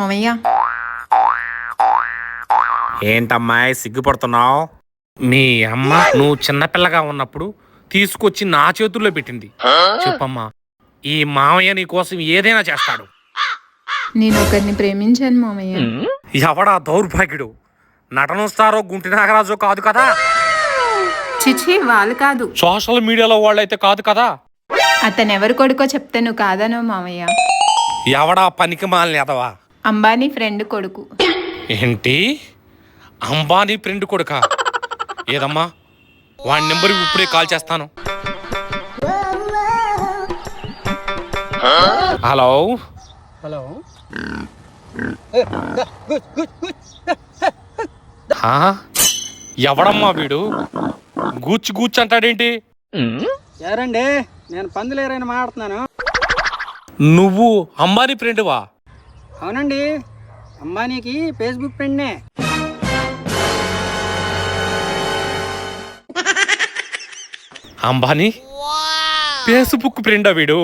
మామయ్య. ఏంటమ్మాయి సిగ్గుపడుతున్నావు? మీ అమ్మ నువ్వు చిన్నపిల్లగా ఉన్నప్పుడు తీసుకొచ్చి నా చేతుల్లో పెట్టింది. చెప్పమ్మా, ఈ మామయ్య నీ కోసం ఏదైనా చేస్తాడు. నేను ఒకరిని ప్రేమించాను మామయ్య. ఎవడా దౌర్భాగ్యుడు? నటన స్టారో గుంటి నాగరాజు కాదు కదా? చిచి, వాళ్ళు కాదు. సోషల్ మీడియాలో వాళ్ళైతే కాదు కదా? అతను ఎవరు కొడుకో చెప్తే నువ్వు కాదనో మామయ్య. ఎవడా పనికి మాలిన ఎదవా? అంబానీ ఫ్రెండ్ కొడుకు. ఏంటి, అంబానీ ఫ్రెండ్ కొడుకా? ఏదమ్మా, వాడి నెంబర్ ఇప్పుడే కాల్ చేస్తాను. Hello hello. ఎవడమ్మా వీడు? గూచ్చి గూచ్చి అంటాడేంటి? ఎవరండి? నేను పందులేరైనా మాట్లాడుతున్నాను. నువ్వు అంబానీ ఫ్రెండ్వా? అవునండి, అంబానీకి ఫేస్బుక్ ఫ్రెండ్నే. అంబానీ ఫేస్బుక్ ఫ్రెండా వీడు?